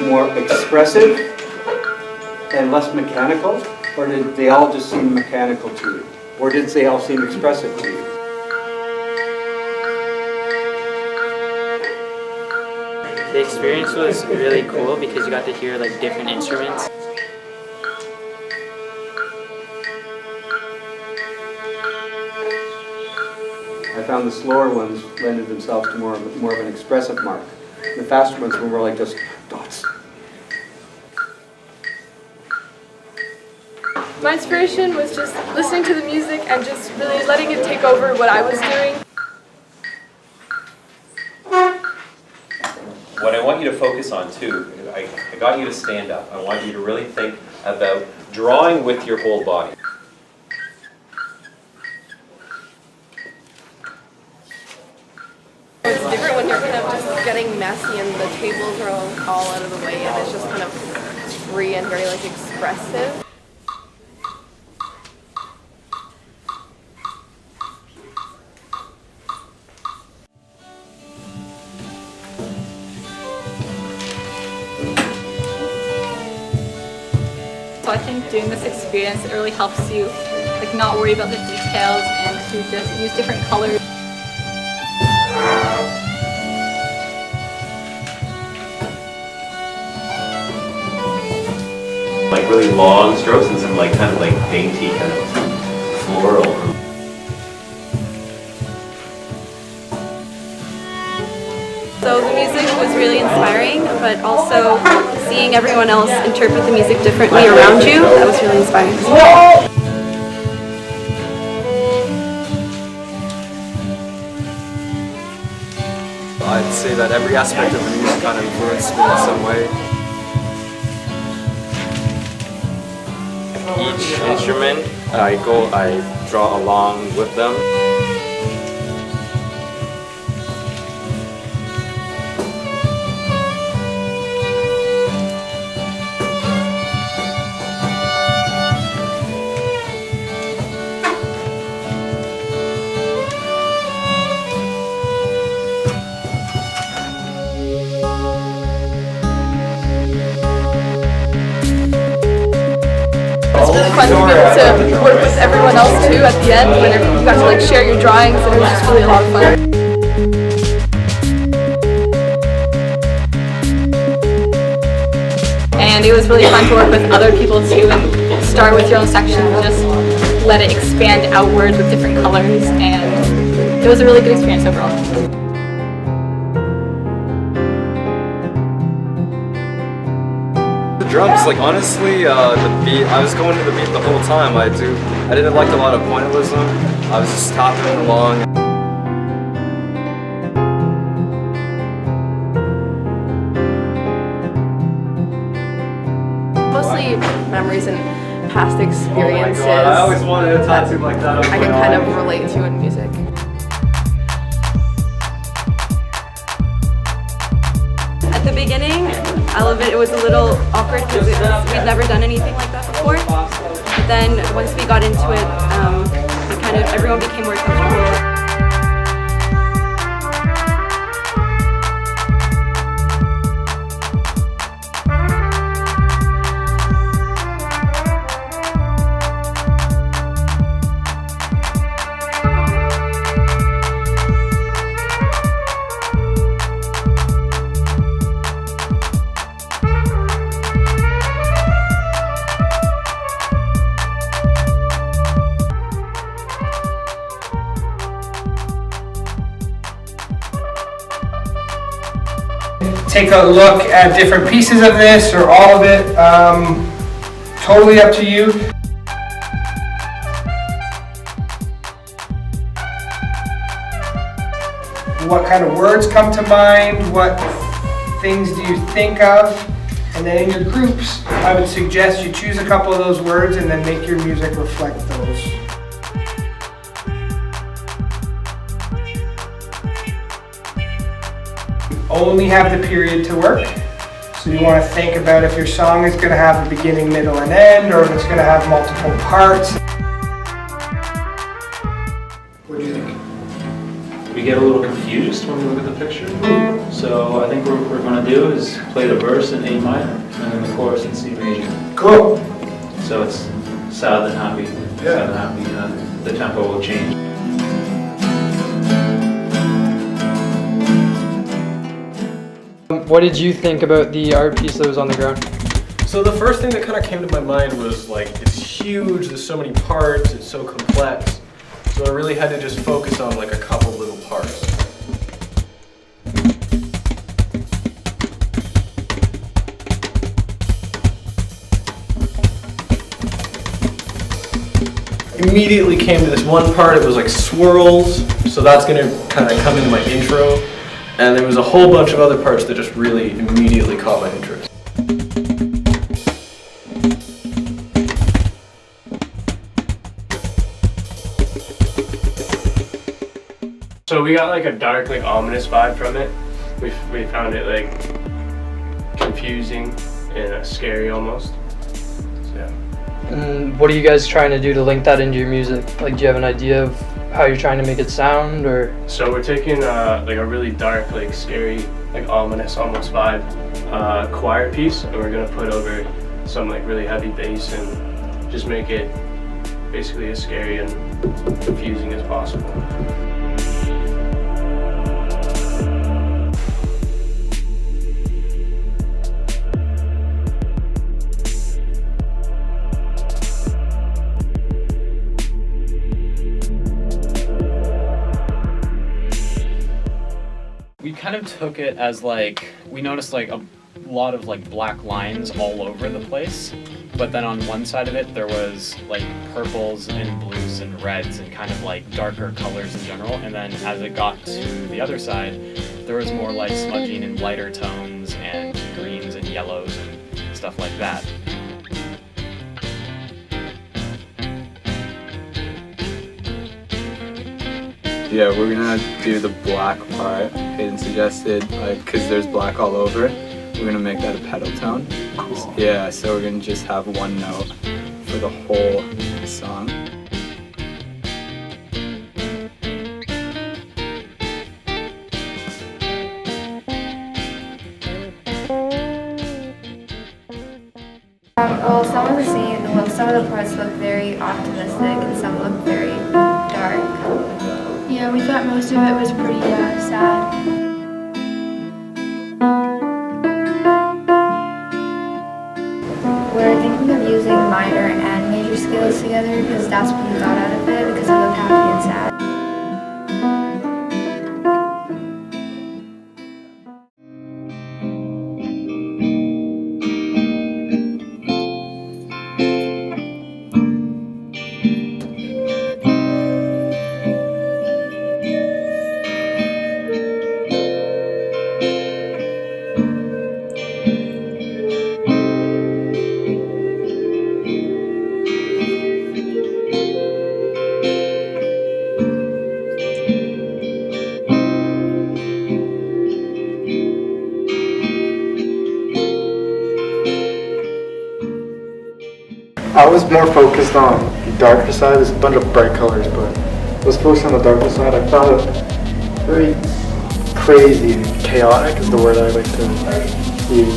more expressive and less mechanical? Or did they all just seem mechanical to you? Or did they all seem expressive to you? The experience was really cool because you got to hear like different instruments. I found the slower ones lended themselves to more of an expressive mark. The faster ones were more like just dots. My inspiration was just listening to the music and just really letting it take over what I was doing. What I want you to focus on too, I got you to stand up. I want you to really think about drawing with your whole body. It's different when you're kind of just getting messy and the tables are all out of the way and it's just kind of free and very like expressive. So I think doing this experience, it really helps you like not worry about the details and to just use different colors. Like really long strokes and some like kind of like dainty kind of floral. So the music was really inspiring, but also seeing everyone else interpret the music differently around you, that was really inspiring. I'd say that every aspect of the music kind of influenced me in some way. Each instrument, I draw along with them. It was really fun to be able to work with everyone else too at the end when you got to like share your drawings, and it was just really a lot of fun. And it was really fun to work with other people too and start with your own section and just let it expand outward with different colors, and it was a really good experience overall. Drums, like honestly, the beat, I was going to the beat the whole time. I didn't like a lot of pointillism. I was just tapping along. Mostly memories and past experiences. Oh my God, I always wanted a tattoo like that. I can kind of relate to in music. At the beginning, I love it. It was a little awkward because we'd never done anything like that before. But then once we got into it, everyone became more comfortable. Take a look at different pieces of this or all of it. Totally up to you. What kind of words come to mind? What things do you think of? And then in your groups, I would suggest you choose a couple of those words and then make your music reflect those. Only have the period to work. So you want to think about if your song is going to have a beginning, middle, and end, or if it's going to have multiple parts. What do you think? We get a little confused when we look at the picture. So I think what we're going to do is play the verse in A minor and then the chorus in C major. Cool. So it's sad and happy. Sad and happy. The tempo will change. What did you think about the art piece that was on the ground? So the first thing that kind of came to my mind was like, it's huge, there's so many parts, it's so complex. So I really had to just focus on like a couple little parts. Immediately came to this one part, it was like swirls, so that's going to kind of come into my intro. And there was a whole bunch of other parts that just really immediately caught my interest. So we got like a dark, like ominous vibe from it. We found it like confusing and scary almost. So, yeah. And what are you guys trying to do to link that into your music? Like, do you have an idea of how you're trying to make it sound, or? So we're taking like a really dark, like scary, like ominous almost vibe choir piece, and we're gonna put over some like really heavy bass and just make it basically as scary and confusing as possible. We kind of took it as like, we noticed like a lot of like black lines all over the place, but then on one side of it there was like purples and blues and reds and kind of like darker colors in general, and then as it got to the other side there was more like smudging and lighter tones and greens and yellows and stuff like that. Yeah, we're gonna do the black part. Hayden suggested, like, cause there's black all over, we're gonna make that a pedal tone. Cool. Yeah, so we're gonna just have one note for the whole song. Well, some of the parts look very optimistic and some look very dark. Yeah, we thought most of it was pretty sad. We're thinking of using minor and major scales together because that's what we got out of it because we look happy and sad. I was more focused on the darker side. There's a bunch of bright colors, but I was focused on the darker side. I found it very crazy and chaotic is the word I like to use.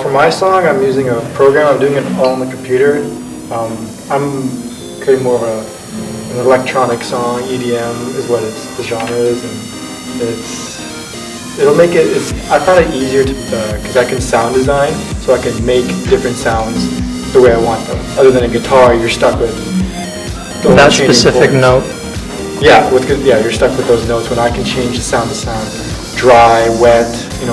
For my song, I'm using a program. I'm doing it all on the computer. I'm creating more of an electronic song. EDM is what the genre is, and it'll make it. I find it easier to because I can sound design, so I can make different sounds the way I want them. Other than a guitar, you're stuck with that specific note. Yeah, you're stuck with those notes. When I can change the sound to sound dry, wet,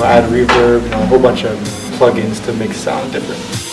add reverb, a whole bunch of plugins to make it sound different.